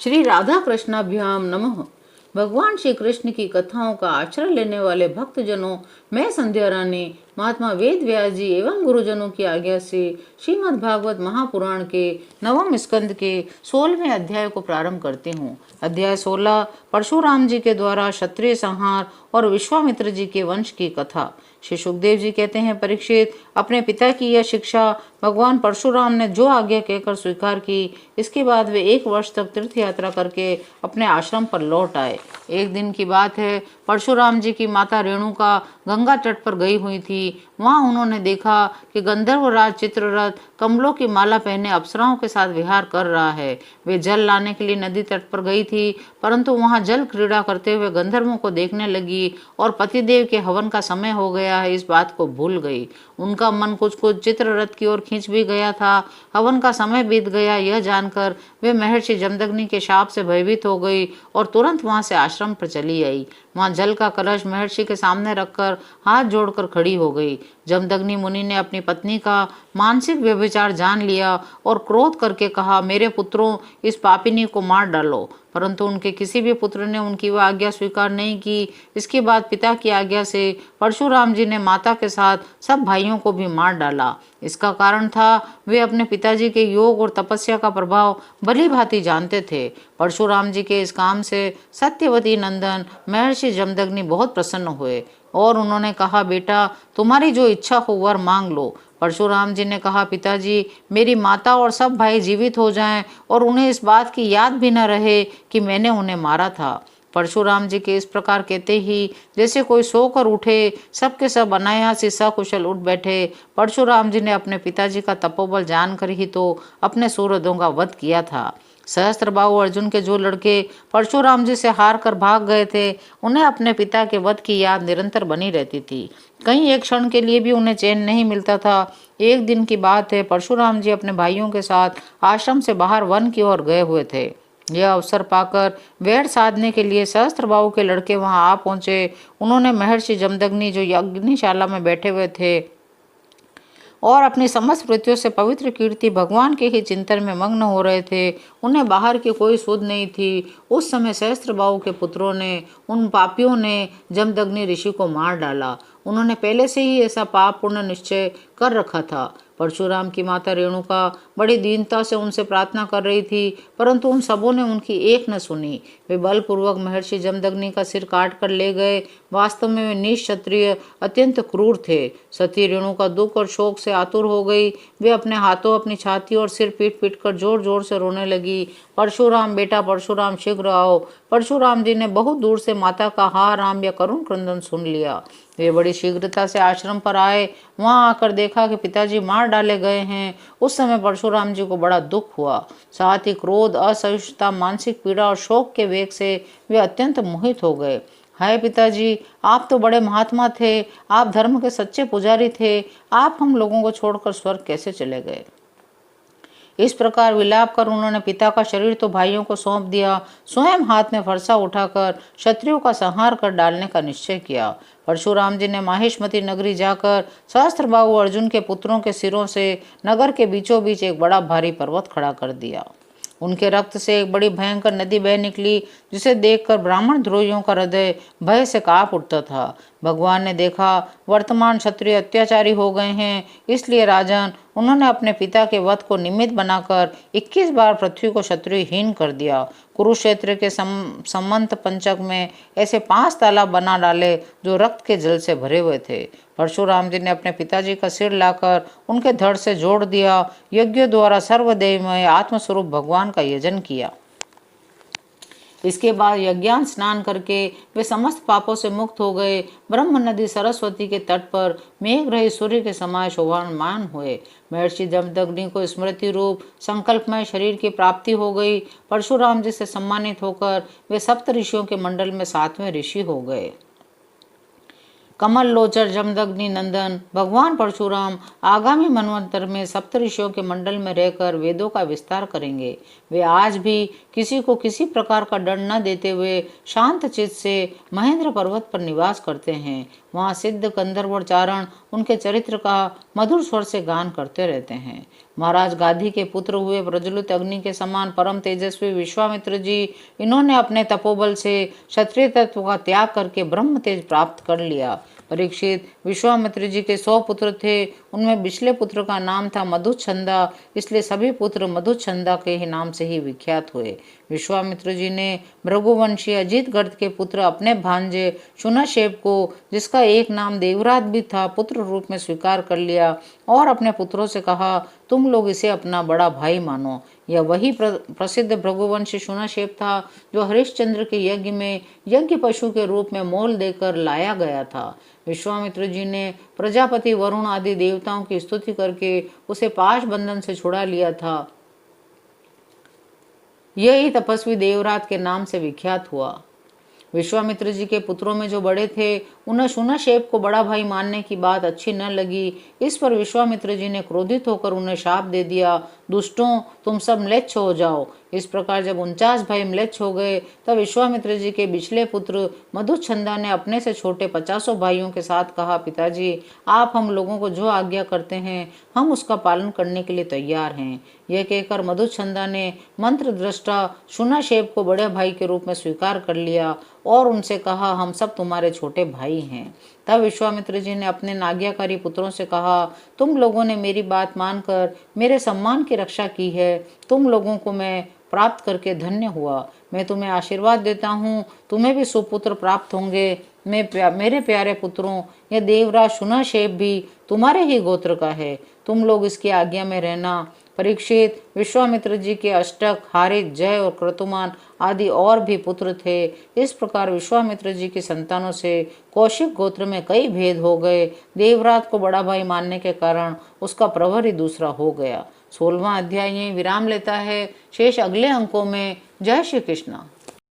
श्री राधा कृष्णाभ्याम नमः। भगवान श्री कृष्ण की कथाओं का आश्रय लेने वाले भक्तजनों, मैं संध्या रानी महात्मा वेद व्यास जी एवं गुरुजनों की आज्ञा से श्रीमद् भागवत महापुराण के नवम स्कंद के 16वें अध्याय को प्रारंभ करती हूँ। अध्याय 16 परशुराम जी के द्वारा क्षत्रिय संहार और विश्वामित्र जी के वंश की कथा। श्री सुखदेव जी कहते हैं, परीक्षित, अपने पिता की यह शिक्षा भगवान परशुराम ने जो आज्ञा कहकर स्वीकार की, इसके बाद वे 1 वर्ष तक तीर्थ यात्रा करके अपने आश्रम पर लौट आए। एक दिन की बात है, परशुराम जी की माता रेणुका गंगा तट पर गई हुई थी। वहां उन्होंने देखा कि गंधर्वराज चित्ररथ कमलों की माला पहने अप्सराओं के साथ विहार कर रहा है। वे जल लाने के लिए नदी तट पर गई थी, परंतु वहां जल क्रीड़ा करते हुए गंधर्वों को देखने लगी और पतिदेव के हवन का समय हो गया है, इस बात को भूल गई। उनका मन कुछ कुछ चित्ररथ की ओर खींच भी गया था। हवन का समय बीत गया, यह जानकर वे महर्षि जमदग्नि के शाप से भयभीत हो गई और तुरंत वहां से आश्रम पर चली आई। वहां जल का कलश महर्षि के सामने रखकर हाथ जोड़कर खड़ी हो गई। जमदग्नि मुनि ने अपनी पत्नी का मानसिक व्यभिचार जान लिया और क्रोध करके कहा, मेरे पुत्रों, इस पापिनी को मार डालो। परंतु उनके किसी भी पुत्र ने उनकी वह आज्ञा स्वीकार नहीं की। इसके बाद पिता की आज्ञा से परशुराम जी ने माता के साथ सब भाइयों को भी मार डाला। इसका कारण था, वे अपने पिताजी के योग और तपस्या का प्रभाव भली भांति जानते थे। परशुराम जी के इस काम से सत्यवती नंदन महर्षि जमदग्नि बहुत प्रसन्न हुए और उन्होंने कहा, बेटा, तुम्हारी जो इच्छा हो वर मांग लो। परशुराम जी ने कहा, पिताजी, मेरी माता और सब भाई जीवित हो जाएं और उन्हें इस बात की याद भी न रहे कि मैंने उन्हें मारा था। परशुराम जी के इस प्रकार कहते ही जैसे कोई सोकर उठे, सबके सब अनायास ही सकुशल उठ बैठे। परशुराम जी ने अपने पिताजी का तपोबल जानकर ही तो अपने सूरदों का वध किया था। सहस्त्रबाहु अर्जुन के जो लड़के परशुराम जी से हार कर भाग गए थे, उन्हें अपने पिता के वध की याद निरंतर बनी रहती थी। कहीं एक क्षण के लिए भी उन्हें चैन नहीं मिलता था। एक दिन की बात है, परशुराम जी अपने भाइयों के साथ आश्रम से बाहर वन की ओर गए हुए थे। यह अवसर पाकर वैर साधने के लिए सहस्त्रबाहु के लड़के वहां आ पहुंचे। उन्होंने महर्षि जमदग्नि जो यज्ञशाला में बैठे हुए थे और अपनी समस्त वृत्तियों से पवित्र कीर्ति भगवान के ही चिंतन में मग्न हो रहे थे, उन्हें बाहर की कोई सुध नहीं थी। उस समय सहस्त्रबाहु के पुत्रों ने, उन पापियों ने जमदग्नि ऋषि को मार डाला। उन्होंने पहले से ही ऐसा पाप पूर्ण निश्चय कर रखा था। परशुराम की माता रेणुका बड़ी दीनता से उनसे प्रार्थना कर रही थी, परंतु उन सबों ने उनकी एक न सुनी। वे बलपूर्वक महर्षि जमदग्नि का सिर काट कर ले गए। वास्तव में वे नीच क्षत्रिय अत्यंत क्रूर थे। सती रेणुका दुख और शोक से आतुर हो गई। वे अपने हाथों अपनी छाती और सिर पीट पीट कर जोर जोर से रोने लगी। परशुराम, बेटा परशुराम, शीघ्र आओ। परशुराम जी ने बहुत दूर से माता का हा राम या करुण क्रंदन सुन लिया। वे बड़ी शीघ्रता से आश्रम पर आए। वहां आकर देखा कि पिताजी मार डाले गए हैं। उस समय परशुराम जी को बड़ा दुख हुआ। साथ ही क्रोध, असहिष्णुता, मानसिक पीड़ा और शोक के वेग से वे अत्यंत मोहित हो गए। हाय पिताजी, आप तो बड़े महात्मा थे, आप धर्म के सच्चे पुजारी थे, आप हम लोगों को छोड़कर स्वर्ग कैसे चले गए? इस प्रकार विलाप कर उन्होंने पिता का शरीर तो भाइयों को सौंप दिया, स्वयं हाथ में फरसा उठाकर क्षत्रियों का संहार कर डालने का निश्चय किया। परशुराम जी ने माहिष्मती नगरी जाकर सहस्त्रबाहु अर्जुन के पुत्रों के सिरों से नगर के बीचों बीच एक बड़ा भारी पर्वत खड़ा कर दिया। उनके रक्त से एक बड़ी भयंकर नदी बह निकली, जिसे देखकर ब्राह्मण द्रोहियों का हृदय भय से कांप उठता था। भगवान ने देखा वर्तमान क्षत्रिय अत्याचारी हो गए हैं, इसलिए राजन, उन्होंने अपने पिता के वध को निमित्त बनाकर 21 बार पृथ्वी को क्षत्रियहीन कर दिया। कुरुक्षेत्र के समंत पंचक में ऐसे 5 तालाब बना डाले जो रक्त के जल से भरे हुए थे। परशुराम जी ने अपने पिताजी का सिर लाकर उनके धड़ से जोड़ दिया। यज्ञों द्वारा सर्वदेवमय आत्मस्वरूप भगवान का यजन किया। इसके बाद यज्ञान स्नान करके वे समस्त पापों से मुक्त हो गए। ब्रह्म नदी सरस्वती के तट पर मेघ रहित सूर्य के समान शोभायमान हुए। महर्षि जमदग्नि को स्मृति रूप संकल्पमय शरीर की प्राप्ति हो गई। परशुराम जी से सम्मानित होकर वे सप्त ऋषियों के मंडल में 7वें ऋषि हो गए। कमल लोचर जमदग्नि नंदन भगवान परशुराम आगामी मनवंतर में सप्तऋषियों के मंडल में रहकर वेदों का विस्तार करेंगे। वे आज भी किसी को किसी प्रकार का दंड न देते हुए शांत चित्त से महेंद्र पर्वत पर निवास करते हैं। वहाँ सिद्ध गंधर्व और चारण उनके चरित्र का मधुर स्वर से गान करते रहते हैं। महाराज गाधी के पुत्र हुए प्रज्वलित अग्नि के समान परम तेजस्वी विश्वामित्र जी, इन्होंने अपने तपोबल से क्षत्रिय तत्व का त्याग करके ब्रह्म तेज प्राप्त कर लिया। परीक्षित, विश्वामित्र जी के 100 पुत्र थे, उनमें बिछले पुत्र का नाम था मधुच्छंदा, इसलिए सभी पुत्र मधुच्छंदा के ही नाम से ही विख्यात हुए। विश्वामित्र जी ने भृगुवंशी अजित गर्द के पुत्र अपने भांजे शुनशेप को, जिसका एक नाम देवरात भी था, पुत्र रूप में स्वीकार कर लिया और अपने पुत्रों से कहा, तुम लोग इसे अपना बड़ा भाई मानो। यह वही प्रसिद्ध भृगुवंशी शुनशेप था जो हरिश्चंद्र के यज्ञ में यज्ञ पशु के रूप में मोल देकर लाया गया था। विश्वामित्र जी ने प्रजापति वरुण आदि देवताओं की स्तुति करके उसे पाश बंधन से छुड़ा लिया था। यही तपस्वी देवरात के नाम से विख्यात हुआ। विश्वामित्र जी के पुत्रों में जो बड़े थे, उन्हें शुनशेप को बड़ा भाई मानने की बात अच्छी न लगी। इस पर विश्वामित्र जी ने क्रोधित होकर उन्हें शाप दे दिया, दुष्टों, तुम सब म्लेच्छ हो जाओ। इस प्रकार जब 49 भाई म्लेच्छ हो गए, तब विश्वामित्र जी के बिछले पुत्र मधुच्छंदा ने अपने से छोटे 50 भाइयों के साथ कहा, पिताजी, आप हम लोगों को जो आज्ञा करते हैं, हम उसका पालन करने के लिए तैयार हैं। यह कहकर मधुच्छंदा ने मंत्र दृष्टा शुनशेप को बड़े भाई के रूप में स्वीकार कर लिया और उनसे कहा, हम सब तुम्हारे छोटे भाई हैं। तब विश्वामित्र जी ने अपने नाज्ञाकारी पुत्रों से कहा, तुम लोगों ने मेरी बात मानकर मेरे सम्मान की रक्षा की है, तुम लोगों को मैं प्राप्त करके धन्य हुआ। मैं तुम्हें आशीर्वाद देता हूँ, तुम्हें भी सुपुत्र प्राप्त होंगे। मेरे प्यारे पुत्रों, यह देवराज शुनशेप भी तुम्हारे ही गोत्र का है, तुम लोग इसकी आज्ञा में रहना। परीक्षित, विश्वामित्र जी के अष्टक, हारित, जय और क्रतुमान आदि और भी पुत्र थे। इस प्रकार विश्वामित्र जी की संतानों से कौशिक गोत्र में कई भेद हो गए। देवरात को बड़ा भाई मानने के कारण उसका प्रवर ही दूसरा हो गया। 16वां अध्याय यहीं विराम लेता है। शेष अगले अंकों में। जय श्री कृष्ण।